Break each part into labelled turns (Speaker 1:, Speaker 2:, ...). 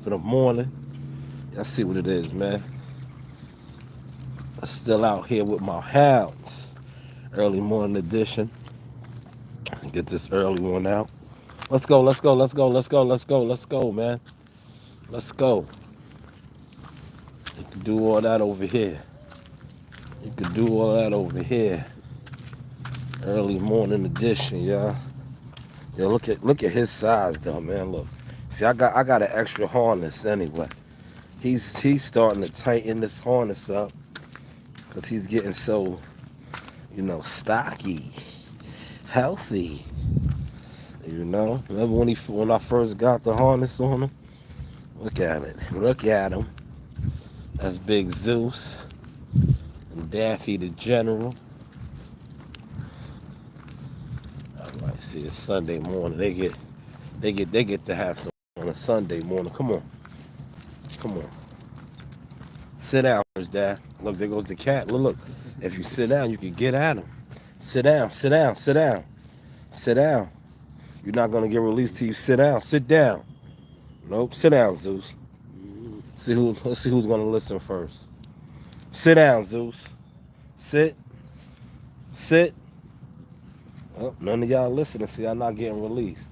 Speaker 1: in the morning. Y'all see what it is, man. I'm still out here with my hounds. Early morning edition. Get this early one out. Let's go, let's go, let's go, let's go, let's go, let's go, man. Let's go. You can do all that over here. You can do all that over here. Early morning edition, y'all. Yo, look at his size though, man. Look. See, I got an extra harness anyway. He's starting to tighten this harness up because he's getting so, stocky, healthy. Remember when I first got the harness on him? Look at it. Look at him. That's Big Zeus and Daffy the General. All right, see, it's Sunday morning. They get to have some on a Sunday morning. Come on. Sit down first, Dad. Look, there goes the cat. Look. If you sit down, you can get at him. Sit down, sit down, sit down. Sit down. You're not gonna get released till you sit down. Sit down. Nope, sit down, Zeus. Let's see who's gonna listen first. Sit down, Zeus. Sit. Sit. Oh, none of y'all listening. See, y'all not getting released.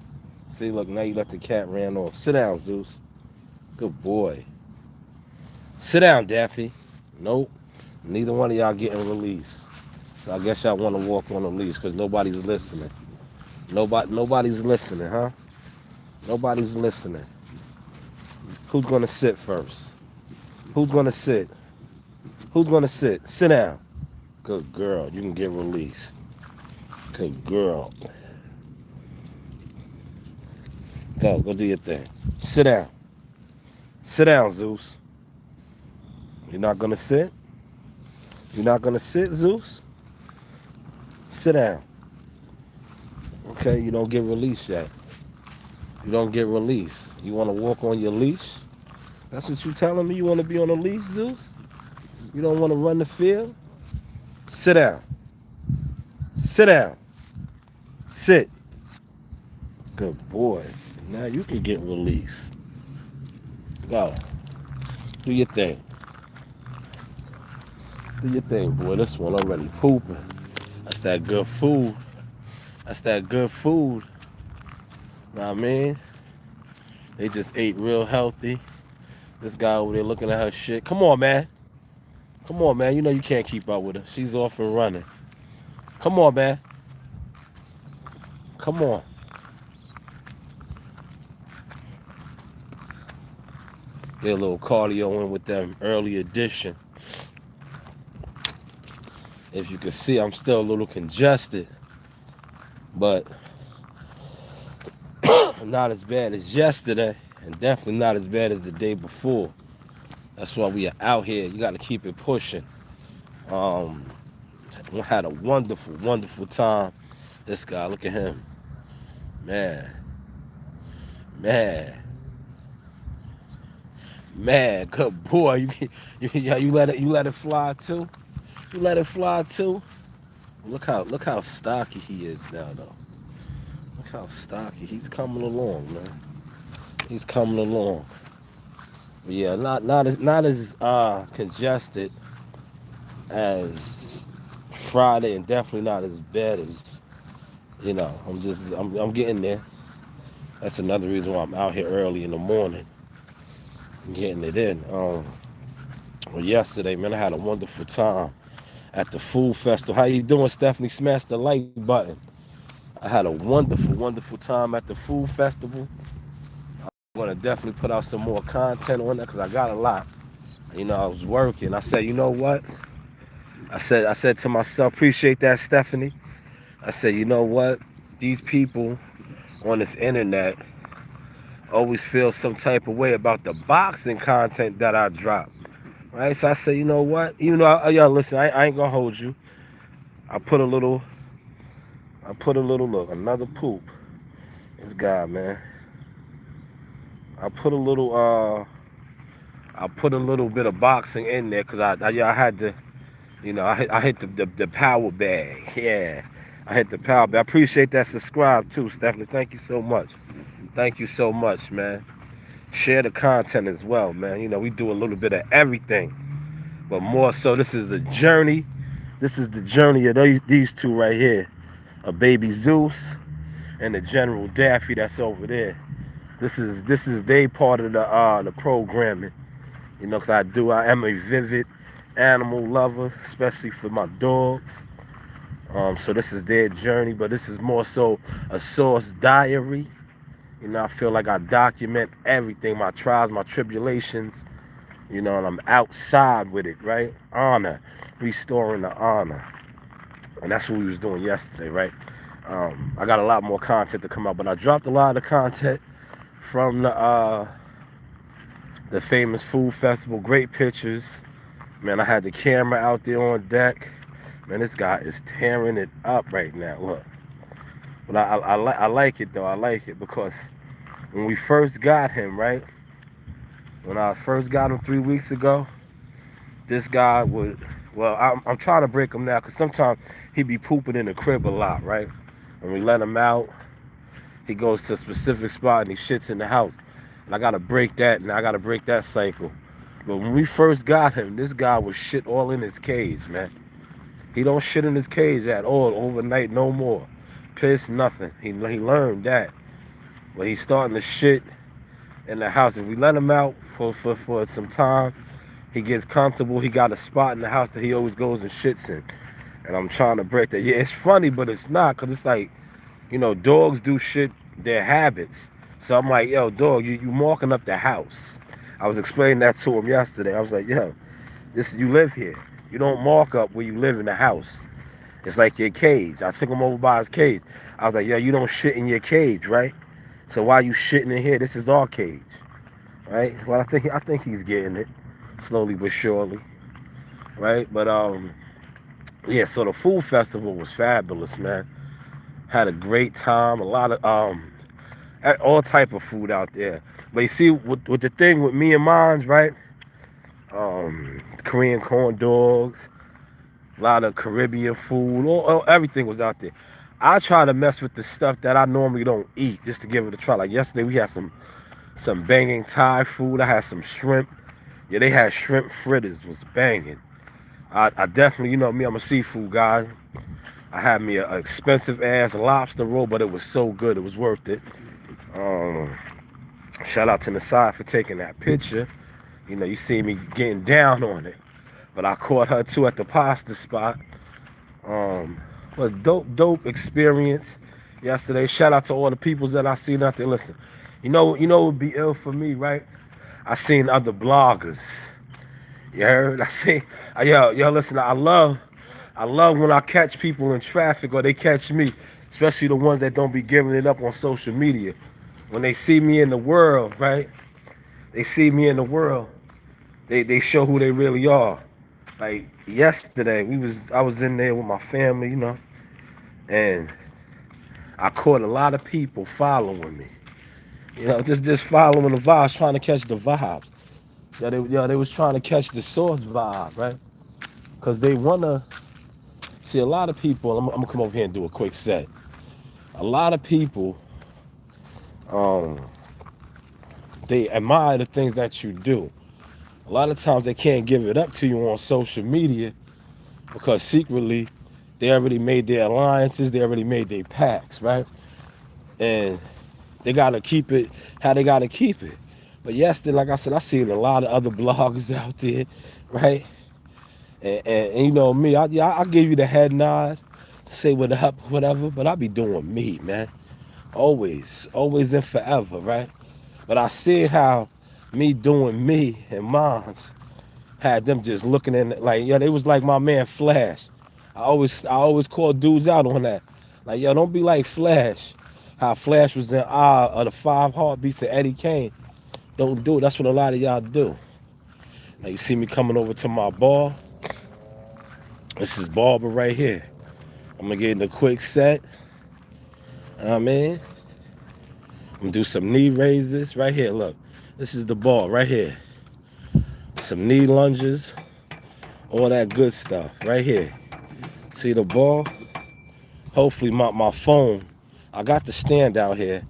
Speaker 1: See, look, now you let the cat ran off. Sit down, Zeus. Good boy. Sit down, Daffy. Nope. Neither one of y'all getting released. So I guess y'all want to walk on the leash because nobody's listening. Nobody's listening, huh? Nobody's listening. Who's gonna sit first? Who's gonna sit? Who's gonna sit? Sit down. Good girl. You can get released. Good girl. Go do your thing. Sit down. Sit down, Zeus. You're not gonna sit? You're not gonna sit, Zeus? Sit down. Okay, you don't get released yet. You don't get released. You wanna walk on your leash? That's what you telling me? You wanna be on a leash, Zeus? You don't wanna run the field? Sit down. Sit down. Sit. Good boy. Now you can get released. Go. Do your thing. Do your thing, boy. This one already pooping. That's that good food. That's that good food. Know what I mean? They just ate real healthy. This guy over there looking at her shit. Come on, man. Come on, man. You know you can't keep up with her. She's off and running. Come on, man. Come on. Get a little cardio in with them early edition. If you can see, I'm still a little congested, but not as bad as yesterday, and definitely not as bad as the day before. That's why we are out here. You got to keep it pushing. I had a wonderful, wonderful time. This guy, look at him, man, good boy. You let it fly too. You let it fly too. Look how stocky he is now, though. Look how stocky he's coming along, man. He's coming along. But yeah, not as congested as Friday, and definitely not as bad as I'm getting there. That's another reason why I'm out here early in the morning, getting it in. Well, yesterday, man, I had a wonderful time at the food festival. How you doing, Stephanie? Smash the like button. I had a wonderful, wonderful time at the food festival. I'm gonna definitely put out some more content on that because I got a lot. I was working. I said, you know what? I said to myself, appreciate that, Stephanie. I said, you know what? These people on this internet always feel some type of way about the boxing content that I drop. Right? So I said, you know what? Even though y'all listen, I ain't gonna hold you. I put a little look, another poop. This guy, man. I put a little bit of boxing in there because I had to, I hit the power bag. Yeah, I hit the power bag. I appreciate that subscribe too, Stephanie. Thank you so much. Thank you so much, man. Share the content as well, man. You know, we do a little bit of everything, but more so, this is a journey. This is the journey of these two right here, a baby Zeus and the General Daffy that's over there. This is they part of the programming. You know, 'cause I am a vivid animal lover, especially for my dogs. So this is their journey, but this is more so a source diary. You know, I feel like I document everything, my trials, my tribulations, you know, and I'm outside with it, right? Honor, restoring the honor. And that's what we was doing yesterday, right? I got a lot more content to come out, but I dropped a lot of the content from the famous food festival. Great pictures. Man, I had the camera out there on deck. Man, this guy is tearing it up right now. Look. But I like it, though. I like it because when we first got him, right? When I first got him 3 weeks ago, this guy would, well, I'm trying to break him now because sometimes he be pooping in the crib a lot, right? When we let him out, he goes to a specific spot and he shits in the house. And I got to break that, and I got to break that cycle. But when we first got him, this guy was shit all in his cage, man. He don't shit in his cage at all overnight, no more. Piss, nothing. He learned that. But he's starting to shit in the house. If we let him out for some time, he gets comfortable. He got a spot in the house that he always goes and shits in. And I'm trying to break that. Yeah, it's funny, but it's not, because it's like, you know, dogs do shit, their habits. So I'm like, yo, dog, you marking up the house. I was explaining that to him yesterday. I was like, yo, you live here. You don't mark up where you live in the house. It's like your cage. I took him over by his cage. I was like, yo, you don't shit in your cage, right? So why you shitting in here? This is our cage, right? Well, I think he's getting it slowly but surely, right? But yeah. So the food festival was fabulous, man. Had a great time. A lot of all type of food out there. But you see, with the thing with me and mine's, right? Korean corn dogs, a lot of Caribbean food, everything was out there. I try to mess with the stuff that I normally don't eat just to give it a try. Like yesterday, we had some banging Thai food. I had some shrimp. Yeah, they had shrimp fritters, was banging. I definitely, you know me, I'm a seafood guy. I had me an expensive ass lobster roll, but it was so good, it was worth it. Shout out to Nasai for taking that picture. You know, you see me getting down on it. But I caught her too at the pasta spot. But dope experience yesterday. Shout out to all the peoples that I seen out there. Listen, you know what would be ill for me, right? I seen other bloggers. You heard? I seen, yo, listen, I love when I catch people in traffic or they catch me, especially the ones that don't be giving it up on social media. When they see me in the world, right? They see me in the world. They show who they really are. Like yesterday, I was in there with my family, you know, and I caught a lot of people following me. You know, just following the vibes, trying to catch the vibes. They was trying to catch the source vibe, right? Because they wanna see a lot of people. I'm gonna come over here and do a quick set. A lot of people, they admire the things that you do. A lot of times they can't give it up to you on social media because secretly they already made their alliances, they already made their pacts, right? And they gotta keep it how they gotta keep it. But yesterday, like I said, I seen a lot of other bloggers out there, right? And you know me, I give you the head nod, say what up, whatever, but I be doing me, man. Always and forever, right? But I see how me doing me and mine had them just looking in like, yo, they was like my man Flash. I always call dudes out on that. Like, yo, don't be like Flash. How Flash was in awe of the 5 heartbeats of Eddie Kane. Don't do it. That's what a lot of y'all do. Now you see me coming over to my bar. This is Barber right here. I'm gonna get in a quick set. Man. I'm gonna do some knee raises right here. Look, this is the bar right here. Some knee lunges, all that good stuff right here. See the bar? Hopefully my phone, I got the stand out here.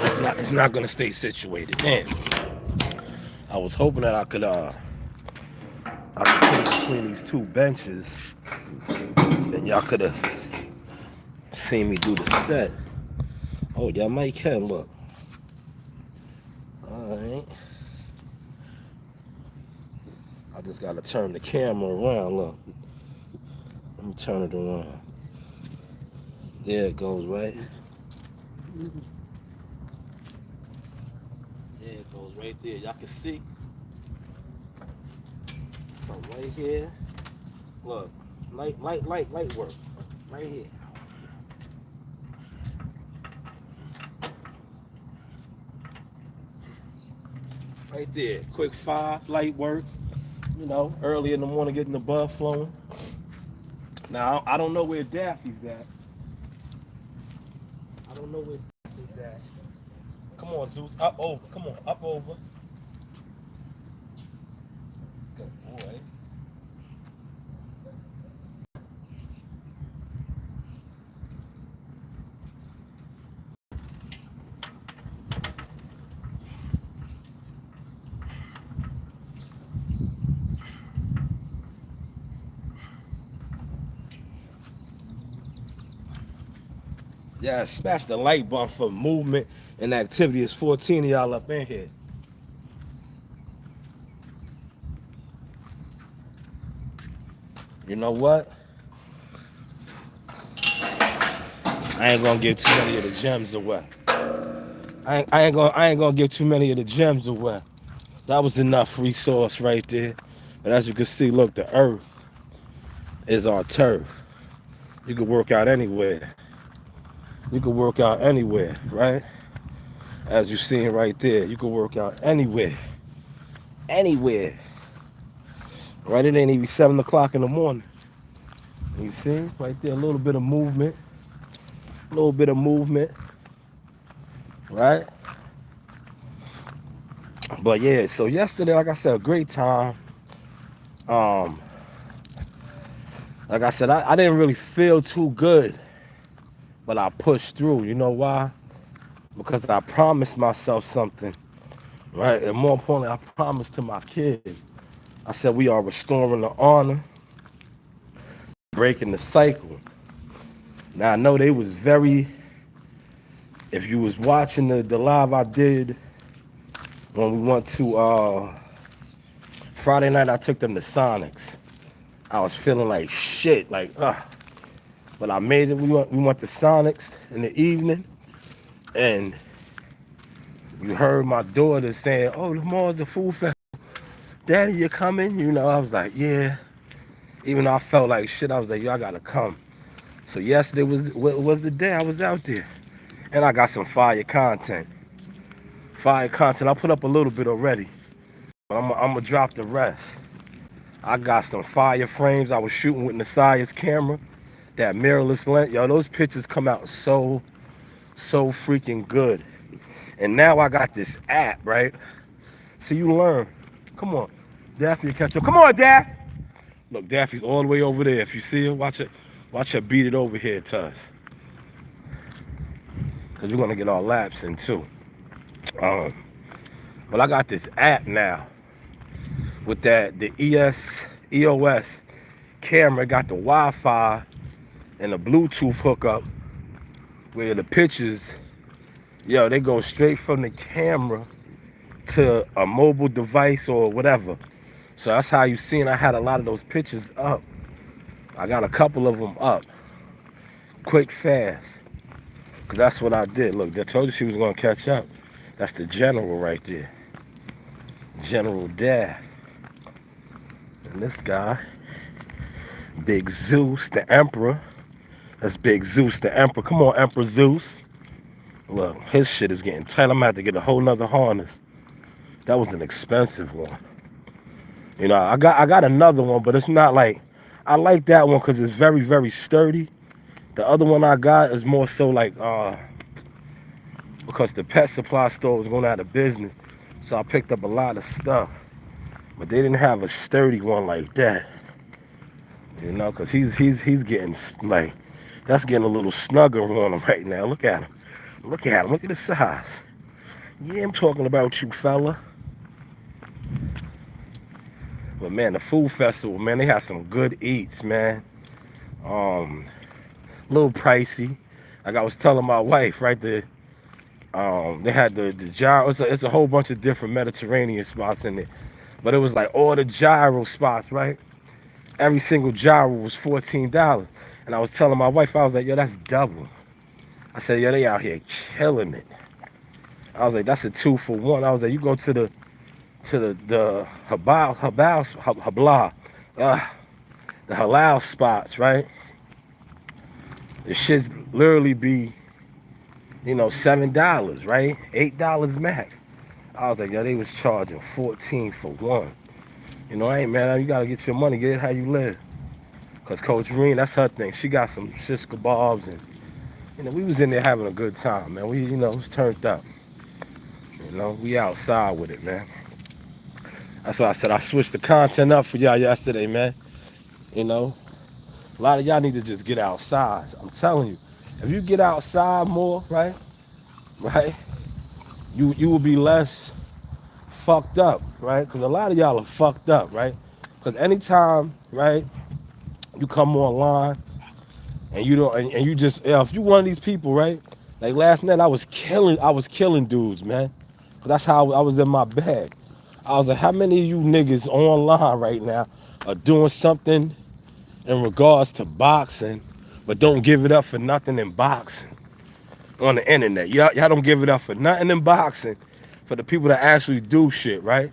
Speaker 1: It's not gonna stay situated. Man, I was hoping that I could put it between these two benches, and y'all could have seen me do the set. Oh, y'all might can look. All right. I just gotta turn the camera around. Look, let me turn it around. There it goes, right? There it goes, right there. Y'all can see from right here. Look, light work, right here. Right there, quick 5, light work. You know, early in the morning, getting the blood flowing. Now I don't know where Daffy's at. I don't know where Daffy's at. Come on, Zeus, up over. Come on, up over. Good boy. Yeah, smash the like button for movement and activity. It's 14 of y'all up in here. You know what? I ain't gonna give too many of the gems away. I ain't gonna give too many of the gems away. That was enough resource right there. But as you can see, look, the earth is our turf. You can work out anywhere. You can work out anywhere, right? As you're seeing right there, you can work out anywhere. Anywhere. Right? It ain't even 7 o'clock in the morning. You see? Right there, a little bit of movement. A little bit of movement. Right? But yeah, so yesterday, like I said, a great time. Like I said, I didn't really feel too good, but I pushed through. You know why? Because I promised myself something, right? And more importantly, I promised to my kids. I said we are restoring the honor, breaking the cycle. Now I know they was very, if you was watching the live I did when we went to Friday night, I took them to Sonics. I was feeling like shit, like but I made it. We went to Sonics in the evening, and you heard my daughter saying, "Oh, tomorrow's the food festival. Daddy, you coming?" You know, I was like, "Yeah." Even though I felt like shit, I was like, "Yo, I gotta come." So yesterday was the day I was out there, and I got some fire content. Fire content. I put up a little bit already, but I'm gonna drop the rest. I got some fire frames I was shooting with Nasiah's camera, that mirrorless lens. Yo, those pictures come out so freaking good. And now I got this app, right? So you learn. Come on, Daffy, catch up. Come on, Daff. Look, Daffy's all the way over there. If you see her, watch her beat it over here to us. Cause we're gonna get our laps in too. But I got this app now with the EOS camera. Got the Wi-Fi and the Bluetooth hookup where the pictures, yo, they go straight from the camera to a mobile device or whatever. So that's how you seen I had a lot of those pictures up. I got a couple of them up. Quick, fast. Cause that's what I did. Look, I told you she was gonna catch up. That's the general right there. General Daff. And this guy, Big Zeus, the Emperor. That's Big Zeus, the Emperor. Come on, Emperor Zeus. Look, his shit is getting tight. I'm gonna have to get a whole nother harness. That was an expensive one. You know, I got another one, but it's not like, I like that one because it's very, very sturdy. The other one I got is more so like, because the pet supply store was going out of business. So I picked up a lot of stuff. But they didn't have a sturdy one like that. You know, because he's getting, like, that's getting a little snugger on him right now. Look at him. Look at him. Look at the size. Yeah, I'm talking about you, fella. But man, the food festival, man, they had some good eats, man. Um, a little pricey. Like I was telling my wife, right? They had the gyro. It's a whole bunch of different Mediterranean spots in it, but it was like all the gyro spots, right? Every single gyro was $14, and I was telling my wife, I was like, yo, that's double. I said, yo, they out here killing it. I was like, that's a 2 for 1. I was like, you go to the habla, uh, the halal spots, right? The shits literally be, $7, right? $8 max. I was like, yo, they was charging 14 for 1. I ain't mad. You gotta get your money, get it how you live. Cause Coach Reen, that's her thing. She got some shish kebabs, and we was in there having a good time, man. We, was turned up. We outside with it, man. That's why I said I switched the content up for y'all yesterday, man. You know, a lot of y'all need to just get outside. I'm telling you, if you get outside more, right, you will be less fucked up, right? Because a lot of y'all are fucked up, right? Because anytime, right, you come online and you don't, and you just, yeah, if you one of these people, right? Like last night, I was killing dudes, man. 'Cause that's how I was in my bag. I was like, how many of you niggas online right now are doing something in regards to boxing, but don't give it up for nothing in boxing on the internet? Y'all don't give it up for nothing in boxing for the people that actually do shit, right?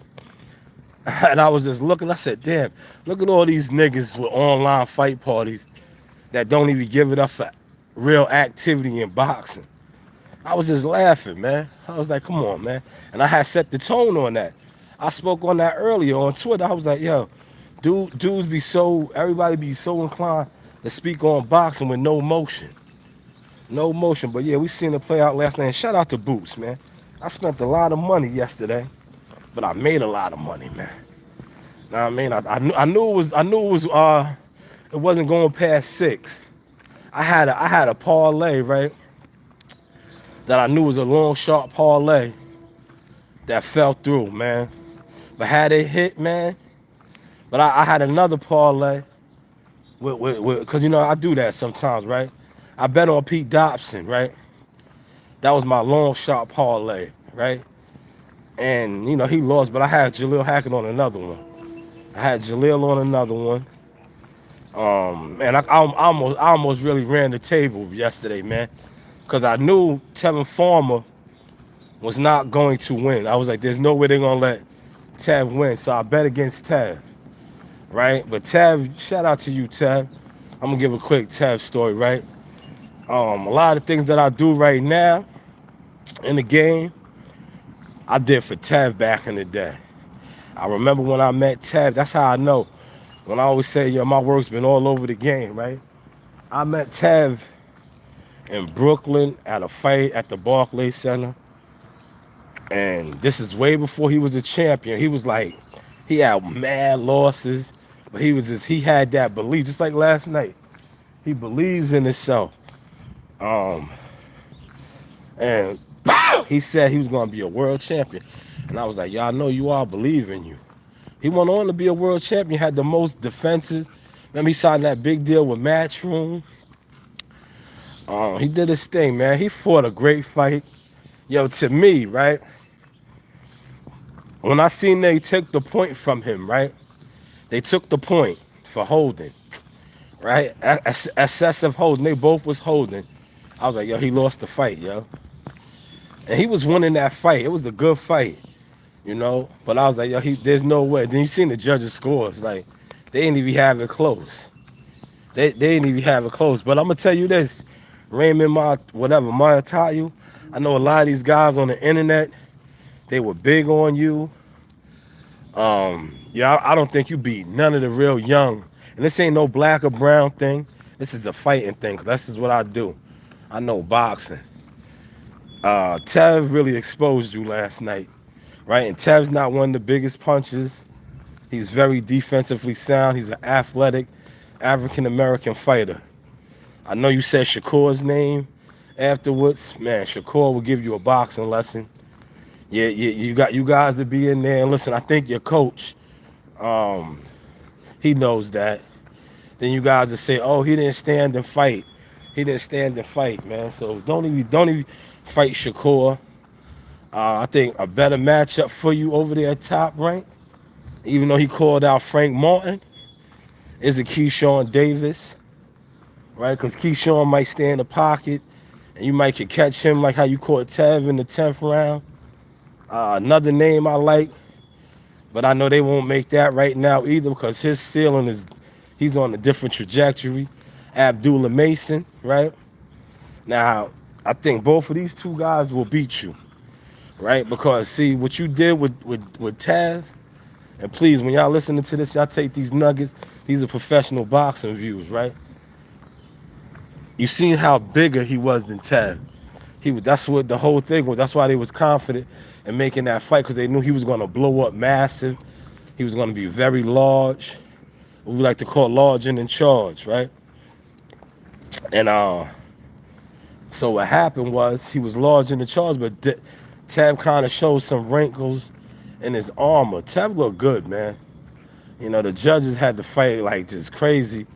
Speaker 1: And I was just looking, I said, damn, look at all these niggas with online fight parties that don't even give it up for real activity in boxing. I was just laughing, man. I was like, come on, man. And I had set the tone on that. I spoke on that earlier on Twitter. I was like, yo, everybody be so inclined to speak on boxing with no motion. No motion. But yeah, we seen it play out last night. And shout out to Boots, man. I spent a lot of money yesterday, but I made a lot of money, man. Know what I mean? I knew it wasn't going past 6. I had a parlay, right? That I knew was a long sharp parlay that fell through, man. But had it hit, man. But I had another parlay because I do that sometimes, right? I bet on Pete Dobson, right? That was my long shot parlay, right? And he lost, but I had Jaleel Hackett on another one. I had Jaleel on another one. And I almost really ran the table yesterday, man, because I knew Tevin Farmer was not going to win. I was like, there's no way they're gonna let Tev win, so I bet against Tev, right? But Tev, shout out to you, Tev. I'm gonna give a quick Tev story, right? A lot of things that I do right now in the game, I did for Tev back in the day. I remember when I met Tev. That's how I know. When I always say, yo, my work's been all over the game, right? I met Tev in Brooklyn at a fight at the Barclays Center. And this is way before he was a champion. He was like, he had mad losses, but he had that belief, just like last night. He believes in himself. And he said he was going to be a world champion. And I was like, y'all know you all believe in you. He went on to be a world champion, had the most defenses. Remember, he signed that big deal with Matchroom. He did his thing, man. He fought a great fight. Yo, to me, right? When I seen they took the point from him, right? They took the point for holding, right? Excessive holding. They both was holding. I was like, yo, he lost the fight, yo. And he was winning that fight. It was a good fight, But I was like, yo, there's no way. Then you seen the judges' scores. Like, they didn't even have it close. They didn't even have it close. But I'm going to tell you this. Raymond Martayu, I know a lot of these guys on the internet, they were big on you. I don't think you beat none of the real young. And this ain't no black or brown thing. This is a fighting thing, because this is what I do. I know boxing. Tev really exposed you last night, right? And Tev's not one of the biggest punchers. He's very defensively sound. He's an athletic African-American fighter. I know you said Shakur's name afterwards. Man, Shakur will give you a boxing lesson. Yeah, you guys to be in there. And listen, I think your coach, he knows that. Then you guys will say, "Oh, he didn't stand and fight. He didn't stand and fight, man." So don't even fight Shakur. I think a better matchup for you over there at Top Rank, even though he called out Frank Martin, is a Keyshawn Davis, right? Because Keyshawn might stay in the pocket, and you might could catch him like how you caught Tev in the 10th round. Another name I like, but I know they won't make that right now either because his ceiling is he's on a different trajectory. Abdullah Mason, right? Now, I think both of these two guys will beat you, right? Because see what you did with Tav, and please, when y'all listening to this, y'all take these nuggets. These are professional boxing views, right? You seen how bigger he was than Tav. That's what the whole thing was. That's why they was confident in making that fight because they knew he was going to blow up massive. He was going to be very large. What we like to call large and in charge, right? And so what happened was he was large in the charge, but Tab kind of showed some wrinkles in his armor. Tab looked good, man. You know, the judges had to fight like just crazy.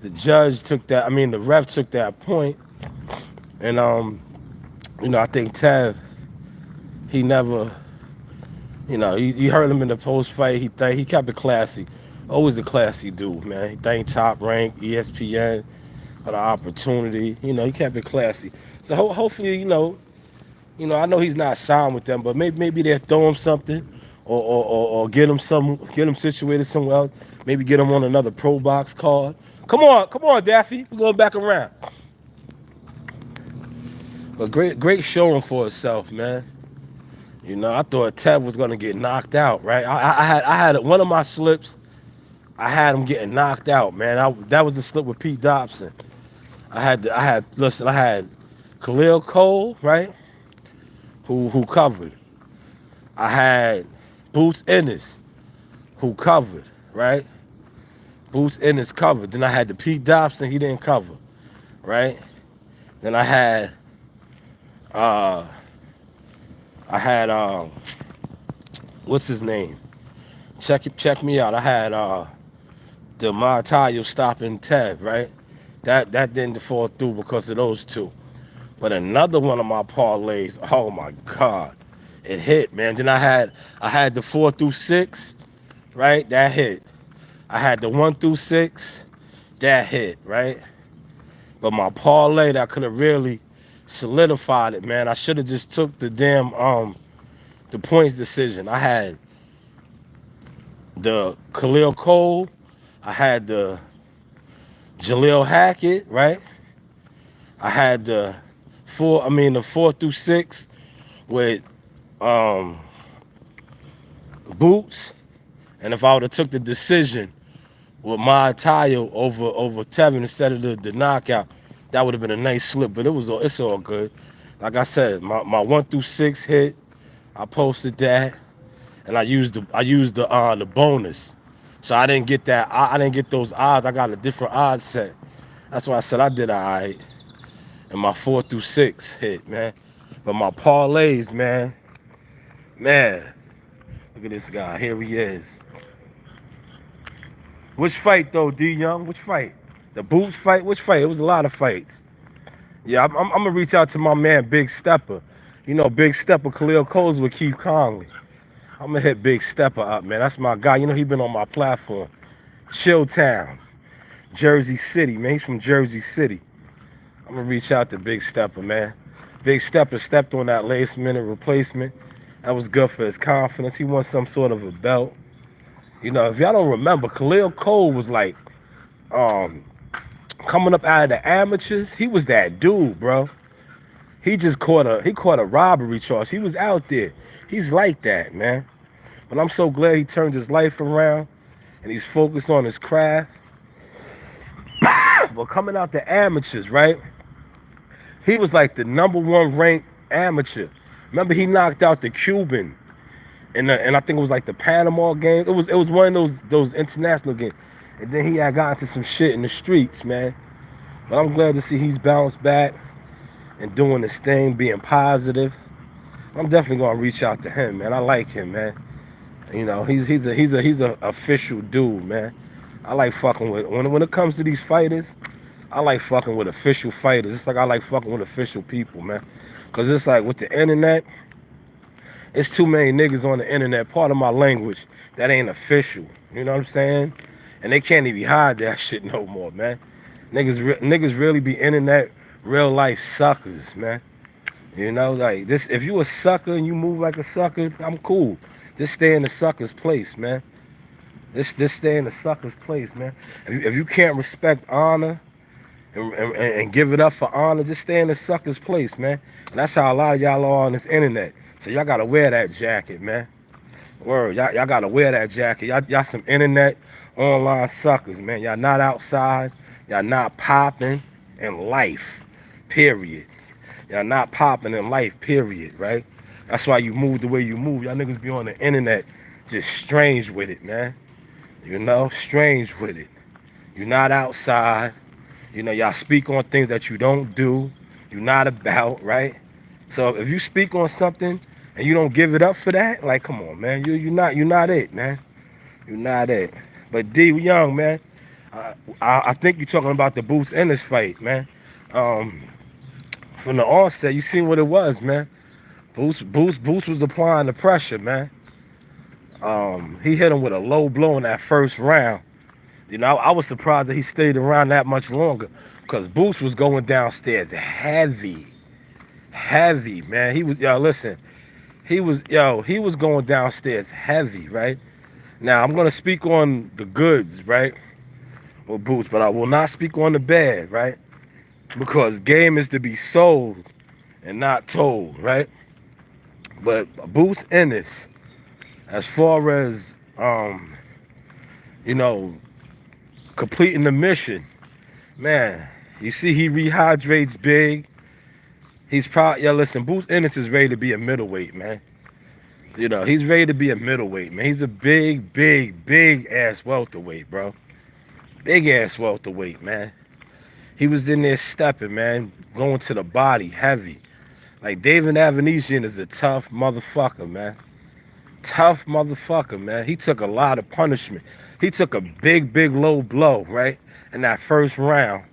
Speaker 1: The judge took that, I mean, the ref took that point, and you know, I think Tab, he never, you know, you heard him in the post fight. He kept it classy, always a classy dude, man. He thanked Top Rank, ESPN for the opportunity. You know, he kept it classy. So hopefully, I know he's not signed with them, but maybe they'll throw him something, or get him situated somewhere else. Maybe get him on another pro box card. Come on, Daffy. We're going back around. But great showing for itself, man. You know, I thought Ted was gonna get knocked out, right? I had one of my slips. I had him getting knocked out, man. That was the slip with Pete Dobson. I had Khalil Cole, right? Who covered. I had Boots Ennis, who covered, right? Boots Ennis covered. Then I had the Pete Dobson, he didn't cover, right? Then I had what's his name? Check me out. I had the Montayo stopping Ted, right? That didn't fall through because of those two. But another one of my parlays, oh my God, it hit, man. Then I had the 4 through 6, right? That hit. I had the 1 through 6, that hit, right? But my parlay that could have really solidified it, man. I should have just took the damn the points decision. I had the Khalil Cole, I had the Jaleel Hackett, right? I had the 4 through 6 with Boots, and if I would have took the decision with my Tayo over Tevin instead of the knockout, that would have been a nice slip. But it's all good. Like I said, my 1 through 6 hit. I posted that, and I used the bonus. So I didn't get that. I didn't get those odds. I got a different odds set. That's why I said I did all right. And my 4 through 6 hit, man. But my parlays, man. Look at this guy. Here he is. Which fight though, D Young? Which fight? The Boots fight? Which fight? It was a lot of fights. Yeah, I'm gonna reach out to my man Big Stepper. You know, Big Stepper, Khalil Coles with Keith Conley. I'm gonna hit Big Stepper up, man. That's my guy. You know, he been on my platform. Chilltown, Jersey City, man. He's from Jersey City. I'm gonna reach out to Big Stepper, man. Big Stepper stepped on that last minute replacement. That was good for his confidence. He won some sort of a belt. You know, if y'all don't remember, Khalil Cole was like coming up out of the amateurs. He was that dude, bro. He caught a robbery charge. He was out there. He's like that, man. But I'm so glad he turned his life around and he's focused on his craft. But coming out the amateurs, right? He was like the #1 ranked amateur. Remember, he knocked out the Cuban, and I think it was like the Panama game. It was one of those international games. And then he had gotten to some shit in the streets, man. But I'm glad to see he's bounced back and doing his thing, being positive. I'm definitely gonna reach out to him, man. I like him, man. You know, he's a official dude, man. I like fucking with when it comes to these fighters. I like fucking with official fighters. It's like I like fucking with official people, man. Cause it's like with the internet, it's too many niggas on the internet. Part of my language that ain't official. You know what I'm saying? And they can't even hide that shit no more, man. Niggas really be internet real life suckers, man. You know, like this. If you a sucker and you move like a sucker, I'm cool. Just stay in the sucker's place, man. Just stay in the sucker's place, man. If you can't respect honor and give it up for honor, just stay in the sucker's place, man. And that's how a lot of y'all are on this internet. So y'all gotta wear that jacket, man. Word, y'all gotta wear that jacket. Y'all some internet online suckers, man. Y'all not outside. Y'all not popping in life, period. Y'all not popping in life, period, right? That's why you move the way you move. Y'all niggas be on the internet just strange with it, man. You know, strange with it. You're not outside. You know, y'all speak on things that you don't do. You're not about, right? So if you speak on something and you don't give it up for that, like, come on, man. You're not it, man. You're not it. But D, we young, man. I think you're talking about the Boots in this fight, man. Um, from the onset, you seen what it was, man. Boots was applying the pressure, man. He hit him with a low blow in that first round. You know, I was surprised that he stayed around that much longer, because Boots was going downstairs heavy, man. Listen, he was going downstairs heavy, right? Now I'm gonna speak on the goods, right, with Boots, but I will not speak on the bad, right? Because game is to be sold and not told, right? But Boots Ennis, as far as you know, completing the mission, man. You see, he rehydrates big. He's probably listen. Boots Ennis is ready to be a middleweight, man. You know, he's ready to be a middleweight, man. He's a big ass welterweight, bro. Big ass welterweight, man. He was in there stepping, man, going to the body heavy. Like David Avanesian is a tough motherfucker, man. Tough motherfucker, man. He took a lot of punishment. He took a big low blow, right, in that first round,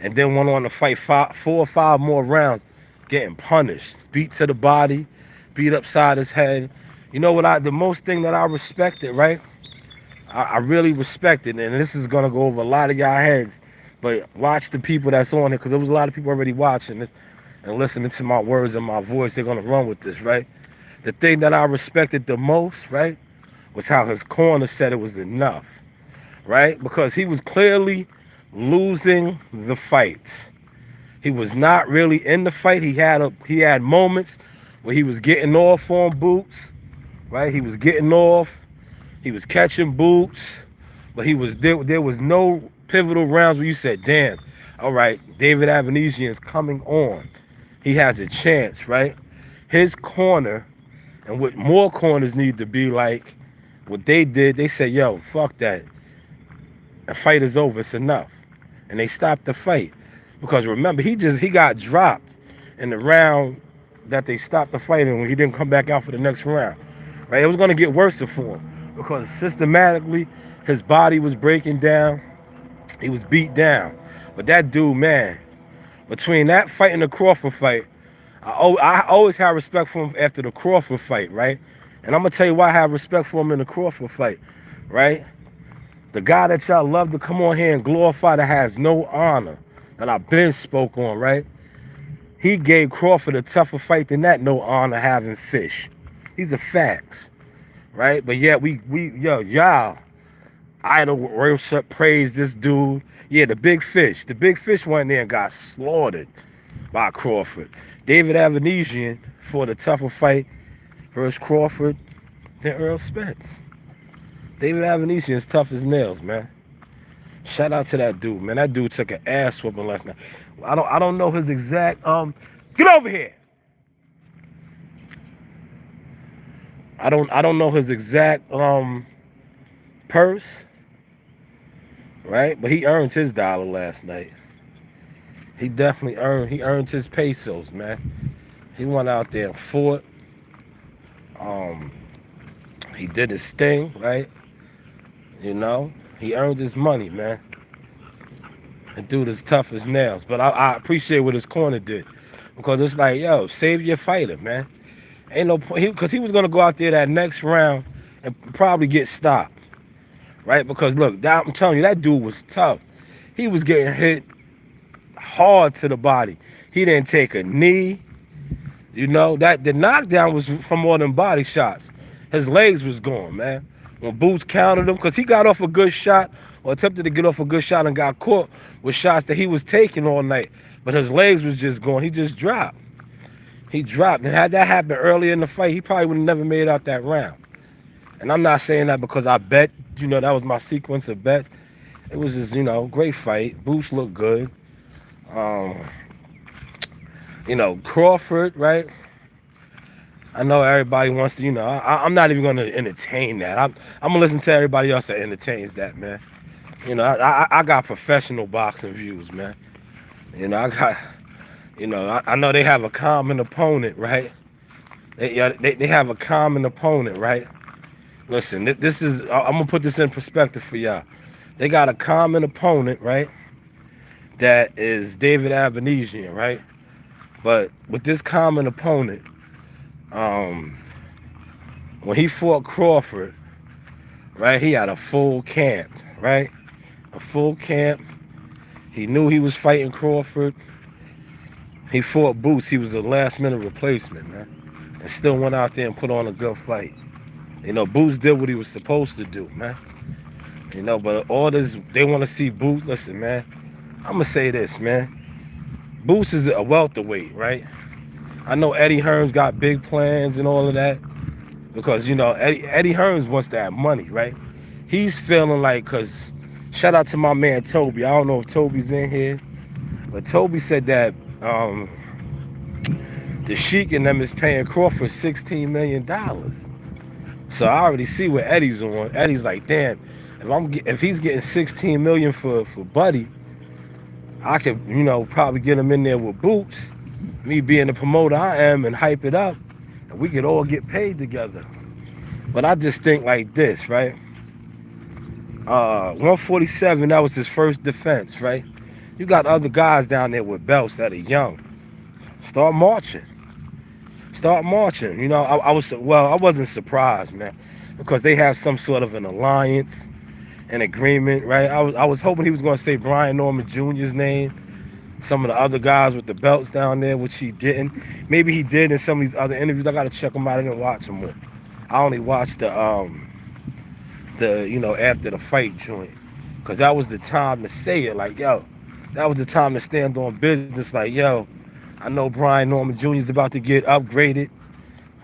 Speaker 1: and then went on to fight 4 or 5 more rounds, getting punished, beat to the body, beat upside his head. You know what? The most thing that I respected, right? I really respected, and this is gonna go over a lot of y'all heads, but watch the people that's on it, because there was a lot of people already watching this and listening to my words and my voice. They're gonna run with this, right? The thing that I respected the most, right, was how his corner said it was enough, right? Because he was clearly losing the fight. He was not really in the fight. He had moments where he was getting off on Boots, right? He was getting off. He was catching Boots, but there was no pivotal rounds where you said, damn, all right, David Avanesian is coming on. He has a chance, right? His corner, and what more corners need to be like, what they did, they said, yo, fuck that. The fight is over, it's enough. And they stopped the fight. Because remember, he got dropped in the round that they stopped the fight and when he didn't come back out for the next round. Right? It was gonna get worse for him. Because systematically, his body was breaking down. He was beat down. But that dude, man, between that fight and the Crawford fight, I always had respect for him after the Crawford fight, right? And I'm gonna tell you why I have respect for him in the Crawford fight, right? The guy that y'all love to come on here and glorify that has no honor, that I've been spoke on, right? He gave Crawford a tougher fight than that, no honor having fish. These are facts, right? But yeah, y'all, idol worship, praise this dude. Yeah, the big fish. The big fish went there and got slaughtered by Crawford. David Avanesian for the tougher fight versus Crawford than Earl Spence. David Avanesian is tough as nails, man. Shout out to that dude, man. That dude took an ass whooping last night. I don't know his exact get over here. I don't know his exact purse, right? But he earned his dollar last night. He definitely earned his pesos, man. He went out there and fought. Um, he did his thing, right? You know, he earned his money, man. The dude is tough as nails. But I appreciate what his corner did. Because it's like, yo, save your fighter, man. Ain't no point. Because he was going to go out there that next round and probably get stopped, right? Because, look, I'm telling you, that dude was tough. He was getting hit hard to the body. He didn't take a knee. You know, that the knockdown was from more than body shots. His legs was gone, man. When Boots countered him, because he got off a good shot or attempted to get off a good shot and got caught with shots that he was taking all night. But his legs was just gone. He just dropped. He dropped. And had that happened earlier in the fight, he probably would have never made out that round. And I'm not saying that because I bet, you know, that was my sequence of bets. It was just, you know, great fight. Boots looked good. You know, Crawford, right? I know everybody wants to, you know, I'm not even going to entertain that. I'm going to listen to everybody else that entertains that, man. You know, I got professional boxing views, man. You know, I know they have a common opponent, right? They have a common opponent, right? Listen, this is, I'm going to put this in perspective for y'all. They got a common opponent, right? That is David Avenesian, right? But with this common opponent, when he fought Crawford, right, he had a full camp, right? A full camp. He knew he was fighting Crawford. He fought Boots. He was a last-minute replacement, man. And still went out there and put on a good fight. You know, Boots did what he was supposed to do, man. You know, but all this, they want to see Boots. Listen, man, I'm going to say this, man. Boots is a welterweight, right? I know Eddie Hearns got big plans and all of that because, you know, Eddie Hearns wants that money, right? He's feeling like, because shout out to my man Toby. I don't know if Toby's in here, but Toby said that the Sheik and them is paying Crawford $16 million. So I already see what Eddie's on. Eddie's like, damn, if he's getting $16 million for Buddy, I could, you know, probably get him in there with Boots. Me being the promoter I am and hype it up, and we could all get paid together. But I just think like this, right? 147, that was his first defense, right? You got other guys down there with belts that are young. Start marching. Start marching. You know, I wasn't surprised, man, because they have some sort of an alliance, an agreement, right? I was hoping he was going to say Brian Norman Jr.'s name. Some of the other guys with the belts down there, which he didn't. Maybe he did in some of these other interviews. I got to check them out. I didn't watch them more. I only watched the you know, after the fight joint, because that was the time to say it. Like, yo, that was the time to stand on business. Like, yo, I know Brian Norman Jr. is about to get upgraded.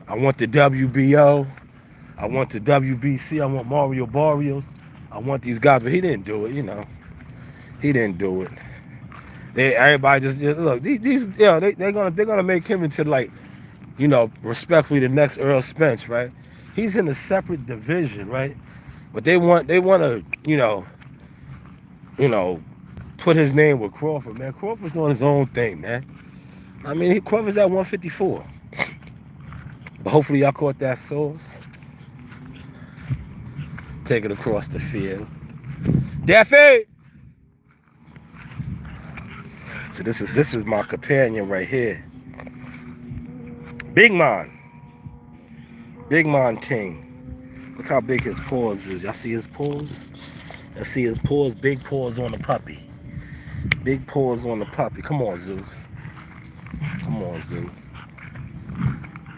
Speaker 1: I want the WBO. I want the WBC. I want Mario Barrios. I want these guys, but he didn't do it. You know, he didn't do it. Everybody just look. These yeah, they're gonna make him into, like, you know, respectfully, the next Earl Spence, right? He's in a separate division, right? But they want to, you know, put his name with Crawford, man. Crawford's on his own thing, man. I mean, Crawford's at 154. But hopefully y'all caught that sauce. Take it across the field. Daffy! So this is my companion right here. Big Man. Big Man Ting. Look how big his paws is. Y'all see his paws? Y'all see his paws? Big paws on the puppy. Big paws on the puppy. Come on, Zeus. Come on, Zeus.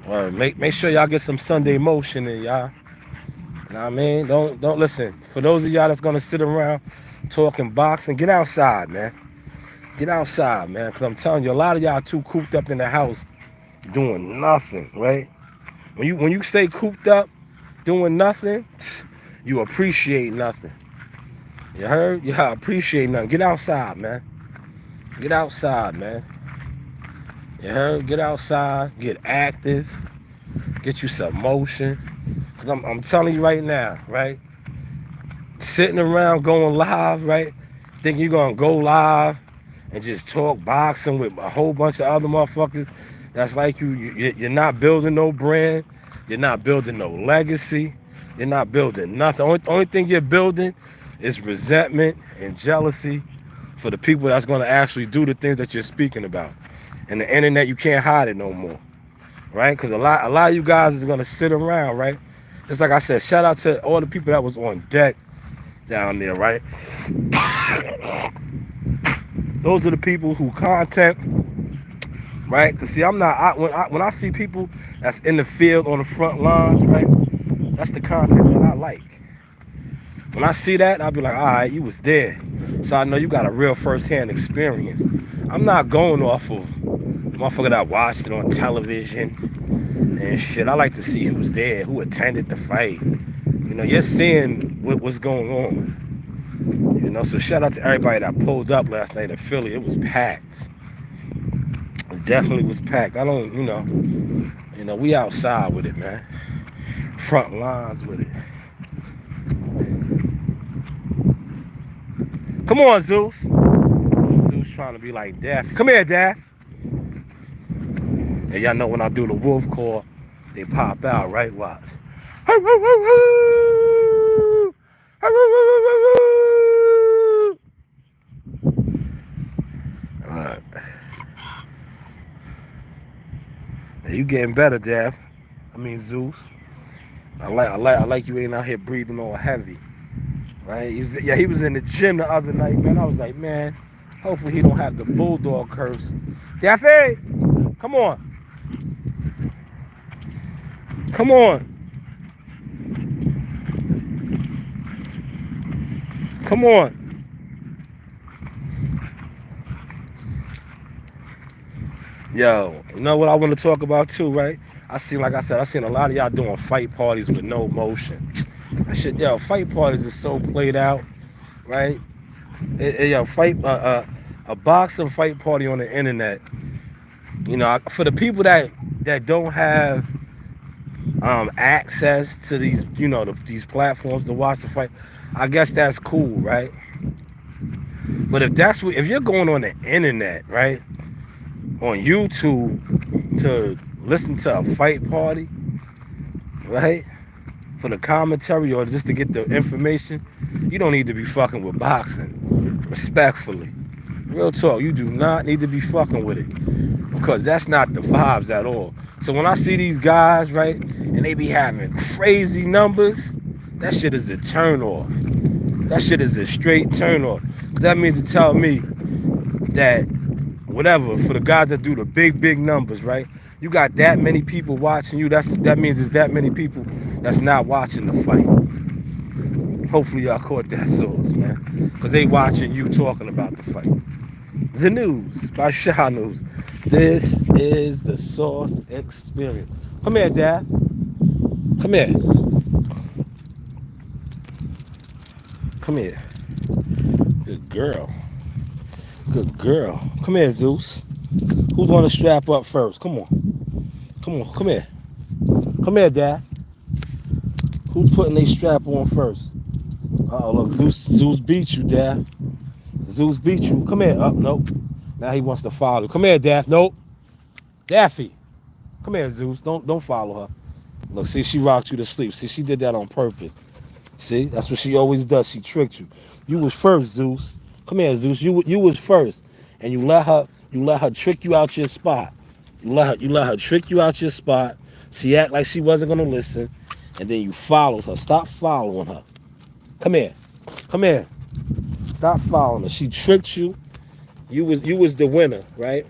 Speaker 1: All right, make sure y'all get some Sunday motion in, y'all. You know what I mean? Don't listen. For those of y'all that's gonna sit around talking boxing, get outside, man. Get outside, man. Because I'm telling you, a lot of y'all too cooped up in the house doing nothing, right? When you say cooped up, doing nothing, you appreciate nothing. You heard? Yeah, appreciate nothing. Get outside, man. Get outside, man. You heard? Get outside. Get active. Get you some motion. Because I'm telling you right now, right? Sitting around going live, right? Thinking you're going to go live and just talk boxing with a whole bunch of other motherfuckers that's like you're not building no brand. You're not building no legacy. You're not building nothing. Only thing you're building is resentment and jealousy for the people that's going to actually do the things that you're speaking about. And the internet, you can't hide it no more, right? Because a lot of you guys is going to sit around, right? Just like I said, shout out to all the people that was on deck down there, right? Those are the people who content, right? Because see, when I see people that's in the field on the front lines, right? That's the content that I like. When I see that, I'll be like, all right, you was there. So I know you got a real first-hand experience. I'm not going off of motherfucker that watched it on television and shit. I like to see who's there, who attended the fight. You know, you're seeing what's going on. You know, so shout out to everybody that pulled up last night in Philly. It was packed. It definitely was packed. You know, we outside with it, man. Front lines with it. Come on, Zeus. Zeus trying to be like Daffy. Come here, Daff. And y'all know when I do the wolf call, they pop out, right? Watch. Alright. Now you getting better, Daff. I mean Zeus. I like you ain't out here breathing all heavy. Right? He was in the gym the other night, man. I was like, man, hopefully he don't have the bulldog curse. Daffy! Come on. Come on. Come on. Yo, you know what I want to talk about too, right? I seen a lot of y'all doing fight parties with no motion. That shit, yo, fight parties is so played out, right? A boxing fight party on the internet. You know, for the people that don't have access to these, you know, these platforms to watch the fight, I guess that's cool, right? But if you're going on the internet, right, on YouTube to listen to a fight party, right, for the commentary or just to get the information, you don't need to be fucking with boxing. Respectfully. Real talk, you do not need to be fucking with it. Because that's not the vibes at all. So when I see these guys, right, and they be having crazy numbers, that shit is a turn off. That shit is a straight turn off. That means to tell me that whatever, for the guys that do the big numbers, right? You got that many people watching you. That means there's that many people that's not watching the fight. Hopefully y'all caught that source, man. Because they watching you talking about the fight. The News by Shaw News. This is the Source Experience. Come here, Dad. Come here. Come here. Good girl. Good girl. Come here, Zeus. Who's going to strap up first? Come on. Come on. Come here. Come here, Dad. Who's putting their strap on first? Uh-oh, look. Zeus beat you, Dad. Zeus beat you. Come here. Nope. Now he wants to follow. Come here, Daff. Nope. Daffy. Come here, Zeus. Don't follow her. Look, see, she rocked you to sleep. See, she did that on purpose. See, that's what she always does. She tricked you. You was first, Zeus. Come here, Zeus. You was first, and you let her trick you out your spot. You let her trick you out your spot. She act like she wasn't gonna listen, and then you followed her. Stop following her. Come here. Come here. Stop following her. She tricked you. You was the winner, right?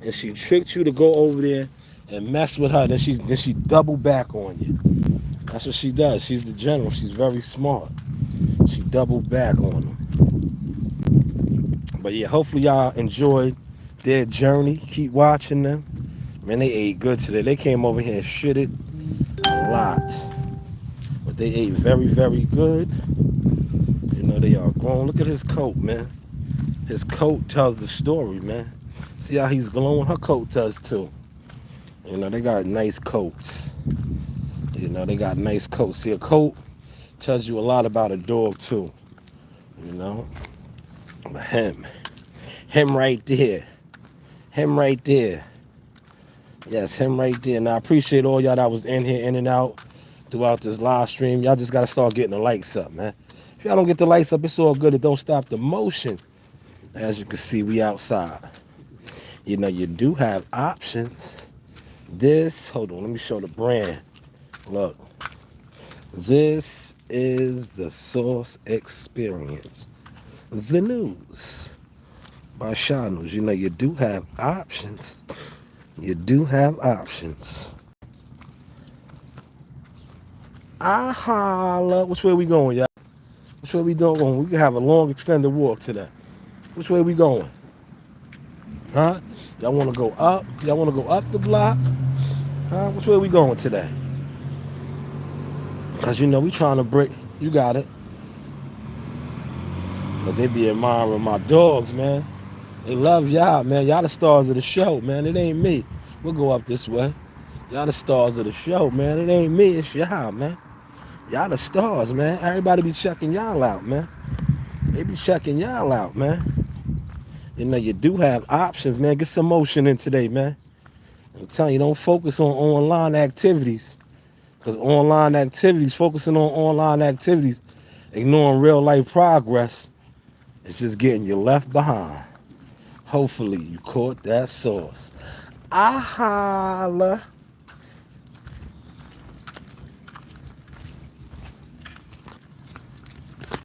Speaker 1: And she tricked you to go over there and mess with her. Then she double back on you. That's what she does. She's the general. She's very smart. She doubled back on them. But yeah, hopefully y'all enjoyed their journey. Keep watching them. Man, they ate good today. They came over here and shitted a lot. But they ate very, very good. You know, they are grown. Look at his coat, man. His coat tells the story, man. See how he's glowing? Her coat does too. You know, they got nice coats. You know, they got nice coats. See, a coat tells you a lot about a dog too. You know? But him right there. Him right there. Yes, him right there. And I appreciate all y'all that was in here, in and out throughout this live stream. Y'all just got to start getting the likes up, man. If y'all don't get the likes up, it's all good. It don't stop the motion. As you can see, we outside. You know, you do have options. This, hold on, let me show the brand. Look, this is the Source Experience. The news by Shaw News. You know, you do have options. You do have options. I holla. Which way we going, y'all? Which way we going? We can have a long extended walk today. Which way we going? Huh? Y'all want to go up? Y'all want to go up the block? Huh? Which way we going today? Because, you know, we trying to break. You got it. But they be admiring my dogs, man. They love y'all, man. Y'all the stars of the show, man. It ain't me. We'll go up this way. Y'all the stars of the show, man. It ain't me. It's y'all, man. Y'all the stars, man. Everybody be checking y'all out, man. They be checking y'all out, man. You know, you do have options, man. Get some motion in today, man. I'm telling you, don't focus on online activities. Because focusing on online activities, ignoring real life progress, it's just getting you left behind. Hopefully you caught that sauce. I holla.